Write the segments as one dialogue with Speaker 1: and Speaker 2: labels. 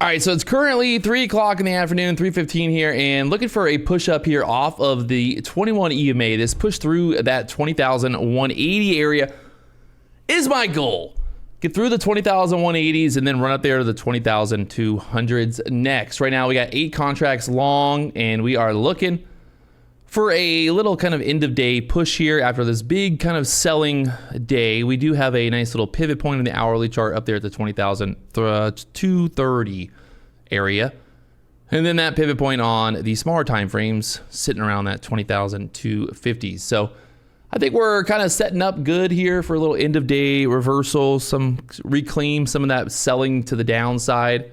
Speaker 1: All right, so it's currently 3 o'clock in the afternoon, 3:15 here, and looking for a push up here off of the 21 EMA. This push through that 20,180 area is my goal. Get through the 20,180s and then run up there to the 20,200s next. Right now we got 8 contracts long, and we are looking for a little kind of end of day push here after this big kind of selling day. We do have a nice little pivot point in the hourly chart up there at the 20,230 area. And then that pivot point on the smaller time frames sitting around that 20,250. So I think we're kind of setting up good here for a little end of day reversal, reclaim some of that selling to the downside.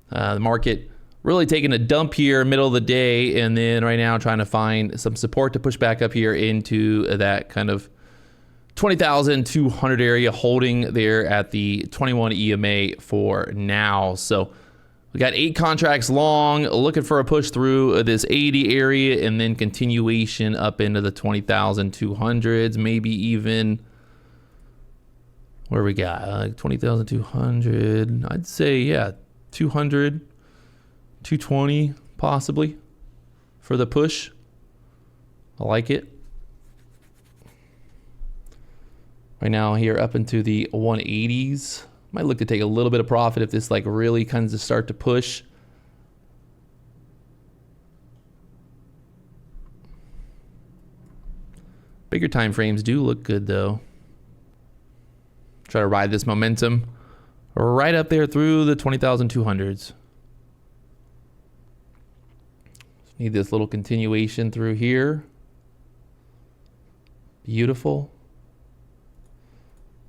Speaker 1: The market really taking a dump here middle of the day, and then right now trying to find some support to push back up here into that kind of 20,200 area, holding there at the 21 EMA for now. So we got 8 contracts long, looking for a push through this 80 area and then continuation up into the 20,200s, maybe even where we got like 20,200. I'd say, yeah, 200. 220 possibly for the push. I like it. Right now here up into the 180s. Might look to take a little bit of profit if this like really kind of start to push. Bigger time frames do look good though. Try to ride this momentum right up there through the 20,200s. Need this little continuation through here. Beautiful.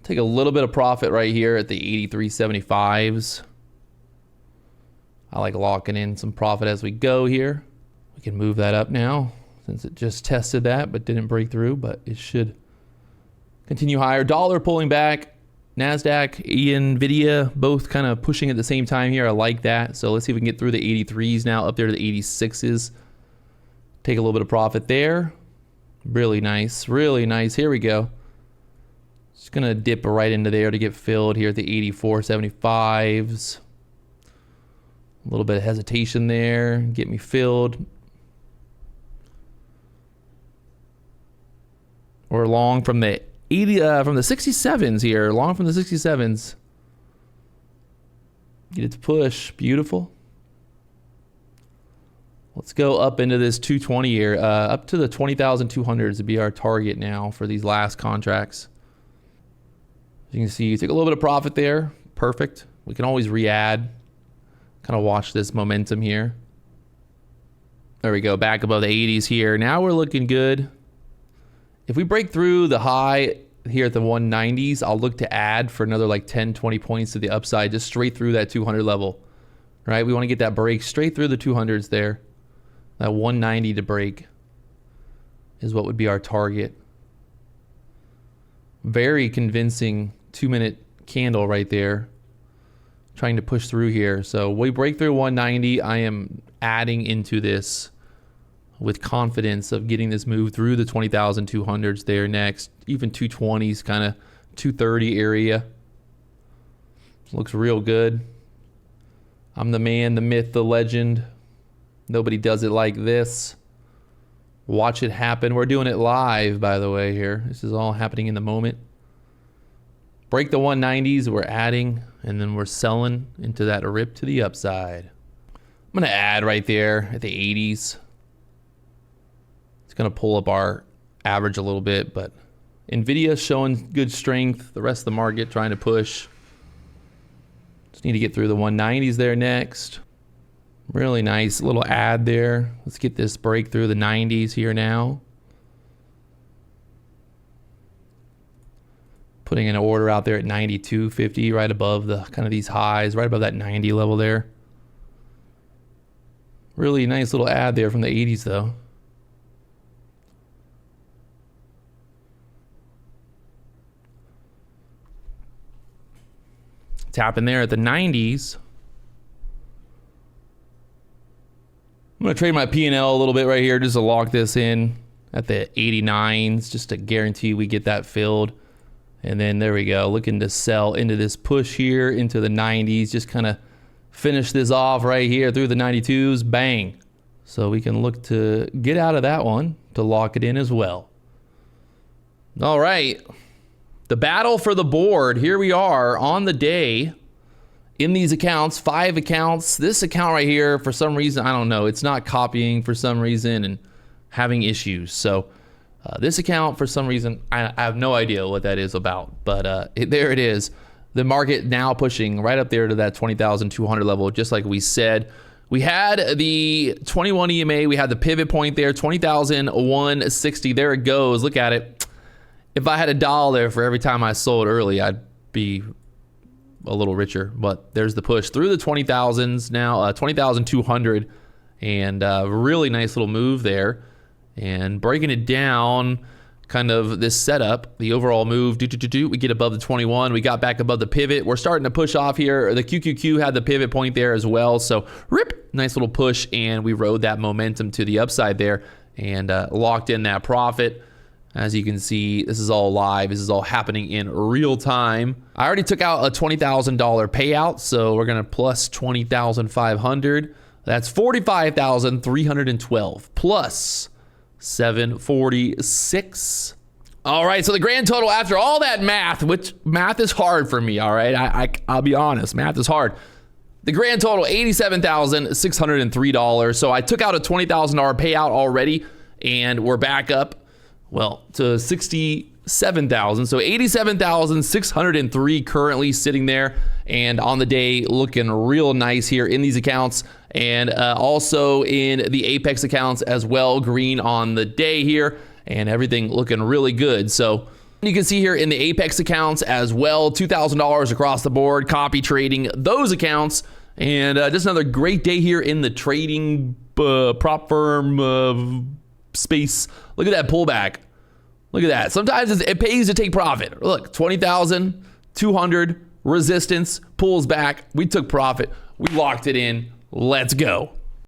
Speaker 1: Take a little bit of profit right here at the 83.75s. I like locking in some profit as we go here. We can move that up now since it just tested that but didn't break through, but it should continue higher. Dollar pulling back. NASDAQ, NVIDIA, both kind of pushing at the same time here. I like that. So let's see if we can get through the 83s now, up there to the 86s. Take a little bit of profit there. Really nice, really nice. Here we go. Just going to dip right into there to get filled here at the 84.75s. A little bit of hesitation there. Get me filled. We're long from the 67s here, long from the 67s. Get it to push, beautiful. Let's go up into this 220 here, up to the 20,200s to be our target now for these last contracts. As you can see, you take a little bit of profit there, perfect. We can always re-add, kind of watch this momentum here. There we go, back above the 80s here. Now we're looking good. If we break through the high here at the 190s, I'll look to add for another like 10, 20 points to the upside, just straight through that 200 level, right? We want to get that break straight through the 200s there. That 190 to break is what would be our target. Very convincing 2-minute candle right there. Trying to push through here. So we break through 190. I am adding into this with confidence of getting this move through the 20,200s there next. Even 220s, kind of 230 area. Looks real good. I'm the man, the myth, the legend. Nobody does it like this. Watch it happen. We're doing it live, by the way, here. This is all happening in the moment. Break the 190s, we're adding, and then we're selling into that rip to the upside. I'm going to add right there at the 80s. It's going to pull up our average a little bit, but NVIDIA showing good strength. The rest of the market trying to push. Just need to get through the 190s there next. Really nice little add there. Let's get this break through the 90s here now. Putting an order out there at 92.50, right above the kind of these highs, right above that 90 level there. Really nice little add there from the 80s though. Tapping there at the 90s. I'm going to trade my P&L a little bit right here just to lock this in at the 89s, just to guarantee we get that filled. And then there we go, looking to sell into this push here into the 90s, just kind of finish this off right here through the 92s. Bang. So we can look to get out of that one to lock it in as well. All right. The battle for the board. Here we are on the day in these accounts, 5 accounts. This account right here, for some reason, I don't know, it's not copying for some reason and having issues. So this account, for some reason, I have no idea what that is about. But there it is. The market now pushing right up there to that 20,200 level, just like we said. We had the 21 EMA. We had the pivot point there, 20,160. There it goes. Look at it. If I had $1 there for every time I sold early, I'd be a little richer. But there's the push through the 20,000s now, 20,200, and really nice little move there. And breaking it down, kind of this setup, the overall move, we get above the 21. We got back above the pivot. We're starting to push off here. The QQQ had the pivot point there as well. So rip, nice little push, and we rode that momentum to the upside there and locked in that profit. As you can see, this is all live. This is all happening in real time. I already took out a $20,000 payout, so we're going to plus 20,500. That's 45,312 plus 746. All right, so the grand total after all that math, which math is hard for me, all right? I'll be honest, math is hard. The grand total, $87,603. So I took out a $20,000 payout already, and we're back up, well, to 67,000. So 87,603 currently sitting there, and on the day looking real nice here in these accounts, and also in the Apex accounts as well, green on the day here, and everything looking really good. So you can see here in the Apex accounts as well, $2,000 across the board, copy trading those accounts, and just another great day here in the trading prop firm space. Look at that pullback. Look at that. Sometimes it pays to take profit. Look, 20,200 resistance, pulls back. We took profit. We locked it in. Let's go.